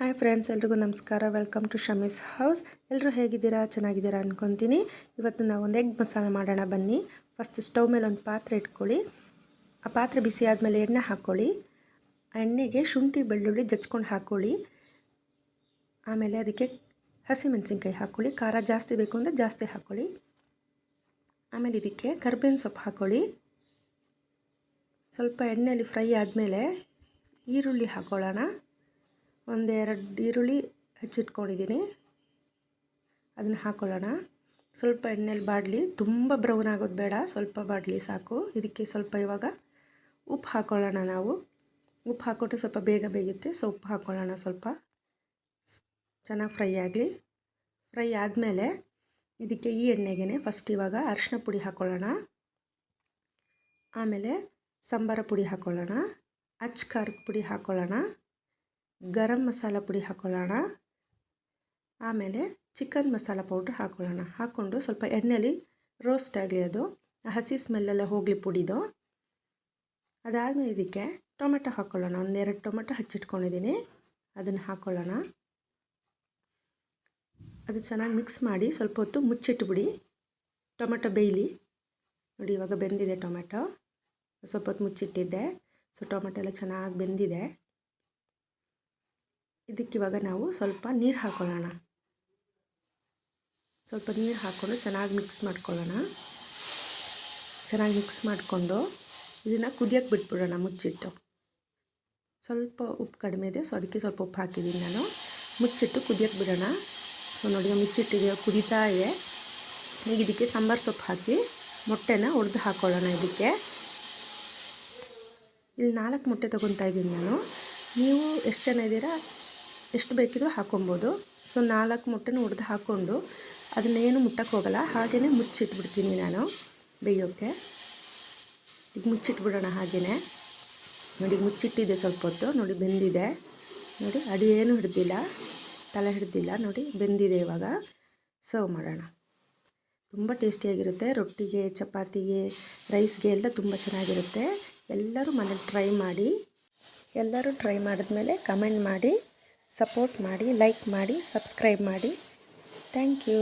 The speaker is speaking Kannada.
ಹಾಯ್ ಫ್ರೆಂಡ್ಸ್, ಎಲ್ರಿಗೂ ನಮಸ್ಕಾರ. Welcome to Shami's house. ಎಲ್ಲರೂ ಹೇಗಿದ್ದೀರಾ? ಚೆನ್ನಾಗಿದ್ದೀರಾ ಅನ್ಕೊತೀನಿ. ಇವತ್ತು ನಾವು ಒಂದು ಎಗ್ ಮಸಾಲ ಮಾಡೋಣ ಬನ್ನಿ. ಫಸ್ಟ್ ಸ್ಟವ್ ಮೇಲೆ ಒಂದು ಪಾತ್ರೆ ಇಟ್ಕೊಳ್ಳಿ. ಆ ಪಾತ್ರೆ ಬಿಸಿ ಆದಮೇಲೆ ಎಣ್ಣೆ ಹಾಕ್ಕೊಳ್ಳಿ. ಆ ಎಣ್ಣೆಗೆ ಶುಂಠಿ ಬೆಳ್ಳುಳ್ಳಿ ಜಜ್ಕೊಂಡು ಹಾಕ್ಕೊಳ್ಳಿ. ಆಮೇಲೆ ಅದಕ್ಕೆ ಹಸಿಮೆಣಸಿನ್ಕಾಯಿ ಹಾಕ್ಕೊಳ್ಳಿ. ಖಾರ ಜಾಸ್ತಿ ಬೇಕು ಅಂದರೆ ಜಾಸ್ತಿ ಹಾಕ್ಕೊಳ್ಳಿ. ಆಮೇಲೆ ಇದಕ್ಕೆ ಕರ್ಬೇವಿನ ಸೊಪ್ಪು ಹಾಕ್ಕೊಳ್ಳಿ. ಸ್ವಲ್ಪ ಎಣ್ಣೆಯಲ್ಲಿ ಫ್ರೈ ಆದಮೇಲೆ ಈರುಳ್ಳಿ ಹಾಕ್ಕೊಳ್ಳೋಣ. ಒಂದೆರಡು ಈರುಳ್ಳಿ ಹೆಚ್ಚಿಟ್ಕೊಂಡಿದ್ದೀನಿ, ಅದನ್ನು ಹಾಕ್ಕೊಳ್ಳೋಣ. ಸ್ವಲ್ಪ ಎಣ್ಣೆಲಿ ಬಾಡಲಿ, ತುಂಬ ಬ್ರೌನ್ ಆಗೋದು ಬೇಡ, ಸ್ವಲ್ಪ ಬಾಡಲಿ ಸಾಕು. ಇದಕ್ಕೆ ಸ್ವಲ್ಪ ಇವಾಗ ಉಪ್ಪು ಹಾಕ್ಕೊಳ್ಳೋಣ. ನಾವು ಉಪ್ಪು ಹಾಕ್ಕೊಟ್ಟು ಸ್ವಲ್ಪ ಬೇಗ ಬೇಯುತ್ತೆ, ಸೊ ಉಪ್ಪು ಹಾಕ್ಕೊಳ್ಳೋಣ. ಸ್ವಲ್ಪ ಚೆನ್ನಾಗಿ ಫ್ರೈ ಆಗಲಿ. ಫ್ರೈ ಆದಮೇಲೆ ಇದಕ್ಕೆ ಈ ಎಣ್ಣೆಗೆ ಫಸ್ಟ್ ಇವಾಗ ಅರಿಶಿನ ಪುಡಿ ಹಾಕ್ಕೊಳ್ಳೋಣ. ಆಮೇಲೆ ಸಾಂಬಾರ ಪುಡಿ ಹಾಕ್ಕೊಳ್ಳೋಣ. ಅಚ್ಚ ಖಾರದ ಪುಡಿ ಹಾಕ್ಕೊಳ್ಳೋಣ. ಗರಂ ಮಸಾಲ ಪುಡಿ ಹಾಕ್ಕೊಳ್ಳೋಣ. ಆಮೇಲೆ ಚಿಕನ್ ಮಸಾಲ ಪೌಡ್ರ್ ಹಾಕ್ಕೊಳ್ಳೋಣ. ಹಾಕ್ಕೊಂಡು ಸ್ವಲ್ಪ ಎಣ್ಣೆಯಲ್ಲಿ ರೋಸ್ಟ್ ಆಗಲಿ, ಅದು ಹಸಿ ಸ್ಮೆಲ್ಲೆಲ್ಲ ಹೋಗಲಿ ಪುಡಿದು. ಅದಾದಮೇಲೆ ಇದಕ್ಕೆ ಟೊಮೆಟೊ ಹಾಕ್ಕೊಳ್ಳೋಣ. ಒಂದೆರಡು ಟೊಮೆಟೊ ಹಚ್ಚಿಟ್ಕೊಂಡಿದ್ದೀನಿ, ಅದನ್ನು ಹಾಕ್ಕೊಳ್ಳೋಣ. ಅದು ಚೆನ್ನಾಗಿ ಮಿಕ್ಸ್ ಮಾಡಿ ಸ್ವಲ್ಪ ಹೊತ್ತು ಮುಚ್ಚಿಟ್ಬಿಡಿ. ಟೊಮೆಟೊ ಬೇಯಲಿ. ನೋಡಿ, ಇವಾಗ ಬೆಂದಿದೆ ಟೊಮೆಟೊ. ಸ್ವಲ್ಪ ಹೊತ್ತು ಮುಚ್ಚಿಟ್ಟಿದ್ದೆ, ಸೊ ಟೊಮೆಟೊ ಎಲ್ಲ ಚೆನ್ನಾಗಿ ಬೆಂದಿದೆ. ಇದಕ್ಕಿವಾಗ ನಾವು ಸ್ವಲ್ಪ ನೀರು ಹಾಕ್ಕೊಳ್ಳೋಣ. ಸ್ವಲ್ಪ ನೀರು ಹಾಕ್ಕೊಂಡು ಚೆನ್ನಾಗಿ ಮಿಕ್ಸ್ ಮಾಡ್ಕೊಳ್ಳೋಣ. ಚೆನ್ನಾಗಿ ಮಿಕ್ಸ್ ಮಾಡಿಕೊಂಡು ಇದನ್ನು ಕುದಿಯೋಕ್ಕೆ ಬಿಟ್ಬಿಡೋಣ ಮುಚ್ಚಿಟ್ಟು. ಸ್ವಲ್ಪ ಉಪ್ಪು ಕಡಿಮೆ ಇದೆ, ಸೊ ಅದಕ್ಕೆ ಸ್ವಲ್ಪ ಉಪ್ಪು ಹಾಕಿದ್ದೀನಿ ನಾನು. ಮುಚ್ಚಿಟ್ಟು ಕುದಿಯೋಕ್ಕೆ ಬಿಡೋಣ. ಸೊ ನೋಡಿ, ಮುಚ್ಚಿಟ್ಟಿದೆ, ಕುದೀತಾ ಇದೆ. ಈಗ ಇದಕ್ಕೆ ಸಾಂಬಾರು ಸೊಪ್ಪು ಹಾಕಿ ಮೊಟ್ಟೆನ ಒಡೆದು ಹಾಕ್ಕೊಳ್ಳೋಣ. ಇದಕ್ಕೆ ಇಲ್ಲಿ 4 ಮೊಟ್ಟೆ ತೊಗೊತಾ ಇದ್ದೀನಿ ನಾನು. ನೀವು ಎಷ್ಟು ಜನ ಇದ್ದೀರಾ, ಎಷ್ಟು ಬೇಕಿದ್ರೂ ಹಾಕ್ಕೊಬೋದು. ಸೊ 4 ಮೊಟ್ಟೆನೂ ಒಡೆದು ಹಾಕ್ಕೊಂಡು ಅದನ್ನೇನು ಮುಟ್ಟಕ್ಕೆ ಹೋಗಲ್ಲ, ಹಾಗೆಯೇ ಮುಚ್ಚಿಟ್ಬಿಡ್ತೀನಿ ನಾನು ಬೇಯೋಕ್ಕೆ. ಈಗ ಮುಚ್ಚಿಟ್ಬಿಡೋಣ ಹಾಗೆಯೇ. ನೋಡಿ, ಮುಚ್ಚಿಟ್ಟಿದ್ದೆ ಸ್ವಲ್ಪ ಹೊತ್ತು. ನೋಡಿ, ಬೆಂದಿದೆ. ನೋಡಿ, ಅಡಿ ಏನು ಹಿಡ್ದಿಲ್ಲ, ತಲೆ ಹಿಡ್ದಿಲ್ಲ. ನೋಡಿ, ಬೆಂದಿದೆ. ಇವಾಗ ಸರ್ವ್ ಮಾಡೋಣ. ತುಂಬ ಟೇಸ್ಟಿಯಾಗಿರುತ್ತೆ. ರೊಟ್ಟಿಗೆ, ಚಪಾತಿಗೆ, ರೈಸ್ಗೆ ಎಲ್ಲ ತುಂಬ ಚೆನ್ನಾಗಿರುತ್ತೆ. ಎಲ್ಲರೂ ಮನೇಲಿ ಟ್ರೈ ಮಾಡಿ. ಎಲ್ಲರೂ ಟ್ರೈ ಮಾಡಿದ್ಮೇಲೆ ಕಮೆಂಟ್ ಮಾಡಿ, ಸಪೋರ್ಟ್ ಮಾಡಿ, ಲೈಕ್ ಮಾಡಿ, ಸಬ್ಸ್ಕ್ರೈಬ್ ಮಾಡಿ. Thank you.